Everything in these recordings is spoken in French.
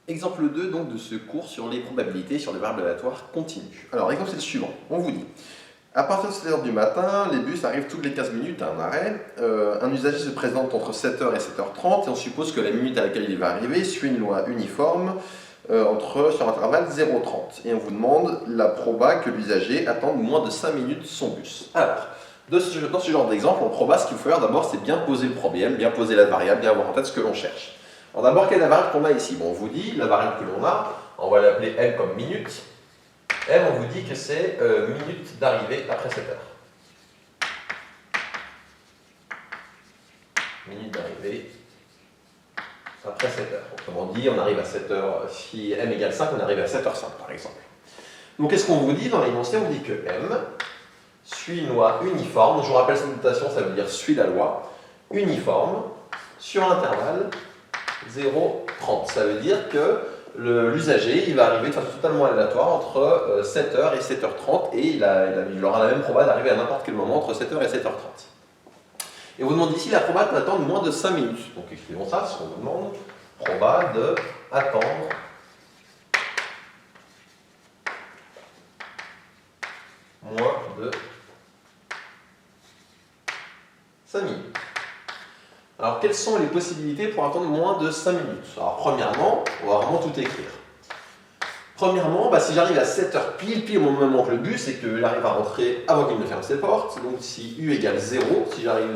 Exemple 2 donc, de ce cours sur les probabilités sur les variables aléatoires continues. Alors l'exemple c'est le suivant, on vous dit, à partir de 7h du matin, les bus arrivent toutes les 15 minutes à un arrêt, un usager se présente entre 7h et 7h30 et on suppose que la minute à laquelle il va arriver suit une loi uniforme sur l'intervalle 0,30 et on vous demande la proba que l'usager attende moins de 5 minutes son bus. Alors, dans ce genre d'exemple, en proba, ce qu'il faut faire d'abord c'est bien poser le problème, bien poser la variable, bien avoir en tête ce que l'on cherche. Alors d'abord, quelle est la variable qu'on a ici? Bon, on vous dit, la variable que l'on a, on va l'appeler M comme minute. M, on vous dit que c'est minute d'arrivée après 7 heures. Minute d'arrivée après 7 heures. Autrement dit, on arrive à 7 heures, si M égale 5, on arrive à 7h05 par exemple. Donc qu'est-ce qu'on vous dit dans l'énoncé? On dit que M suit une loi uniforme. Donc, je vous rappelle cette notation, ça veut dire suit la loi uniforme sur l'intervalle 0,30. Ça veut dire que l'usager il va arriver de façon totalement aléatoire entre 7h et 7h30 et il aura la même proba d'arriver à n'importe quel moment entre 7h et 7h30. Et on vous demande ici la proba d'attendre moins de 5 minutes. Donc écrivons ça, ce qu'on vous demande, proba de attendre moins de 5 minutes. Alors, quelles sont les possibilités pour attendre moins de 5 minutes? Alors, premièrement, on va vraiment tout écrire. Premièrement, si j'arrive à 7h pile au moment que le bus et qu'il arrive à rentrer avant qu'il ne ferme ses portes, donc si U égale 0, si j'arrive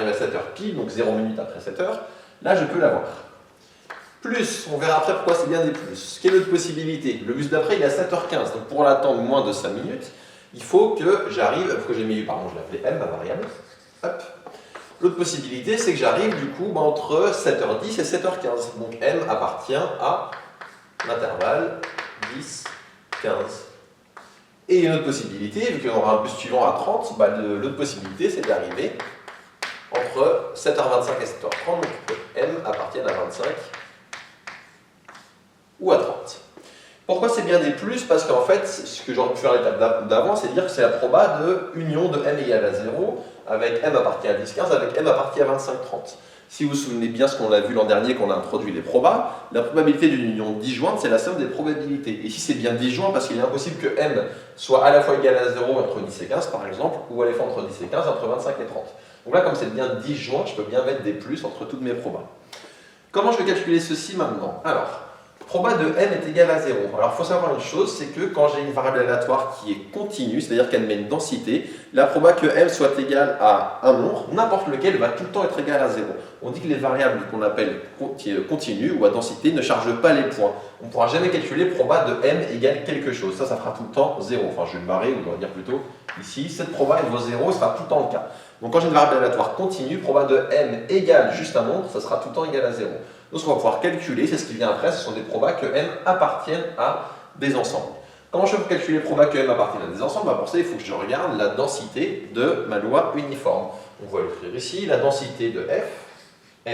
à 7h pile, donc 0 minutes après 7h, là je peux l'avoir. Plus, on verra après pourquoi c'est bien des plus. Quelle autre possibilité? Le bus d'après il est à 7h15, donc pour l'attendre moins de 5 minutes, il faut que j'arrive, pourquoi j'ai mis U, pardon, je l'ai appelé M, ma variable. Hop. L'autre possibilité, c'est que j'arrive du coup entre 7h10 et 7h15. Donc M appartient à l'intervalle 10, 15. Et une autre possibilité, vu qu'on aura un bus suivant à 30, l'autre possibilité, c'est d'arriver entre 7h25 et 7h30. Donc M appartient à 25 ou à 30. Pourquoi c'est bien des plus? Parce qu'en fait, ce que j'aurais pu faire à l'étape d'avant, c'est de dire que c'est la proba de union de M égale à 0 avec M appartient à 10, 15, avec M appartient à 25, 30. Si vous vous souvenez bien ce qu'on a vu l'an dernier quand on a introduit les probas, la probabilité d'une union disjointe, c'est la somme des probabilités. Et ici, c'est bien disjoint parce qu'il est impossible que M soit à la fois égal à 0 entre 10 et 15, par exemple, ou à la fois entre 10 et 15, entre 25 et 30. Donc là, comme c'est bien disjoint, je peux bien mettre des plus entre toutes mes probas. Comment je vais calculer ceci maintenant? Alors, proba de M est égal à 0. Alors il faut savoir une chose, c'est que quand j'ai une variable aléatoire qui est continue, c'est-à-dire qu'elle met une densité, la proba que M soit égale à un nombre, n'importe lequel, va tout le temps être égal à 0. On dit que les variables qu'on appelle continues ou à densité ne chargent pas les points. On ne pourra jamais calculer proba de M égale quelque chose. Ça fera tout le temps 0. Enfin, je vais le barrer, ou on va dire plutôt ici, cette proba elle vaut 0, ça sera tout le temps le cas. Donc quand j'ai une variable aléatoire continue, proba de M égale juste un nombre, ça sera tout le temps égal à 0. Donc ce qu'on va pouvoir calculer, c'est ce qui vient après, ce sont des probas que M appartiennent à des ensembles. Comment je peux calculer proba que M appartiennent à des ensembles? Pour ça, il faut que je regarde la densité de ma loi uniforme. On va l'écrire ici, la densité de F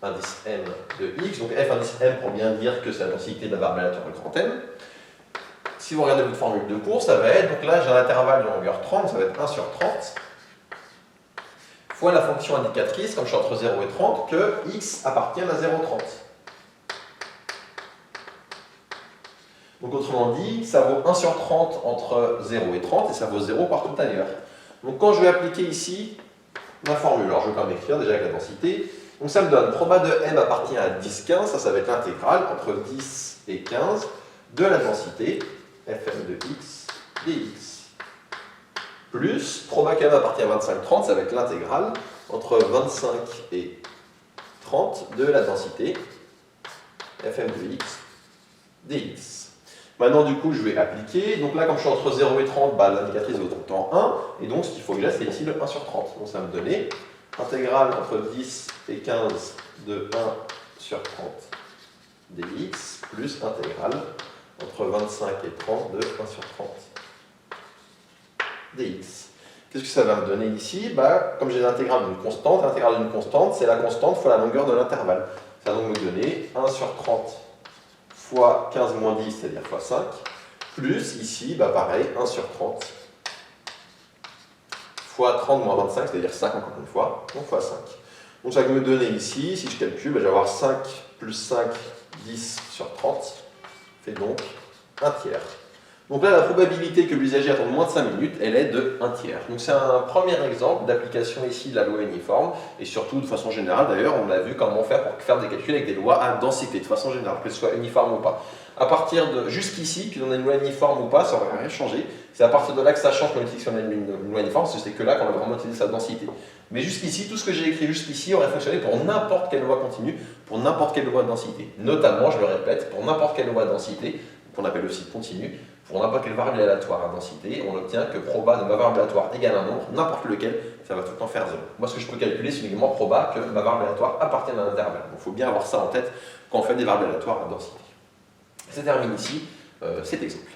indice M de X, donc F indice M pour bien dire que c'est la densité de la variable aléatoire grand M. Si vous regardez votre formule de cours, ça va être, donc là j'ai un intervalle de longueur 30, ça va être 1 sur 30, fois la fonction indicatrice, comme je suis entre 0 et 30, que X appartient à 0,30. Donc autrement dit, ça vaut 1 sur 30 entre 0 et 30, et ça vaut 0 partout ailleurs. Donc quand je vais appliquer ici ma formule, alors je vais quand même écrire déjà avec la densité, donc ça me donne proba de M appartient à 10, 15, ça va être l'intégrale entre 10 et 15 de la densité Fm de X dx. Plus, proba que M appartient à 25, 30, ça va être l'intégrale entre 25 et 30 de la densité Fm de X dx. Maintenant, du coup, je vais appliquer. Donc là, comme je suis entre 0 et 30, l'indicatrice vaut tout le temps 1. Et donc, ce qu'il faut que j'ai, c'est ici le 1 sur 30. Donc ça va me donner intégrale entre 10 et 15 de 1 sur 30 dx plus intégrale entre 25 et 30 de 1 sur 30 dx. Qu'est-ce que ça va me donner ici? Comme j'ai l'intégrale d'une constante, c'est la constante fois la longueur de l'intervalle. Ça va donc me donner 1 sur 30 fois 15 moins 10, c'est-à-dire fois 5, plus ici, pareil, 1 sur 30 fois 30 moins 25, c'est-à-dire 5 encore une fois, donc fois 5. Donc ça va me donner ici, si je calcule, je vais avoir 5 plus 5 10 sur 30 fait donc 1 tiers. Donc là, la probabilité que l'usager attende moins de 5 minutes, elle est de 1 tiers. Donc c'est un premier exemple d'application ici de la loi uniforme, et surtout de façon générale d'ailleurs, on a vu comment faire pour faire des calculs avec des lois à densité, de façon générale, que ce soit uniforme ou pas. À partir de jusqu'ici, qu'on a une loi uniforme ou pas, ça n'aurait rien changé. C'est à partir de là que ça change quand on utilise une loi uniforme, parce que c'est que là qu'on va vraiment utiliser sa densité. Mais jusqu'ici, tout ce que j'ai écrit jusqu'ici aurait fonctionné pour n'importe quelle loi continue, pour n'importe quelle loi de densité. Notamment, je le répète, pour n'importe quelle loi de densité, qu'on appelle aussi continue, pour n'importe quelle variable aléatoire à densité, on obtient que proba de ma variable aléatoire égale un nombre, n'importe lequel, ça va tout le temps faire 0. Moi, ce que je peux calculer, c'est uniquement proba que ma variable aléatoire appartienne à un intervalle. Donc, il faut bien avoir ça en tête quand on fait des variables aléatoires à densité. Ça termine ici cet exemple.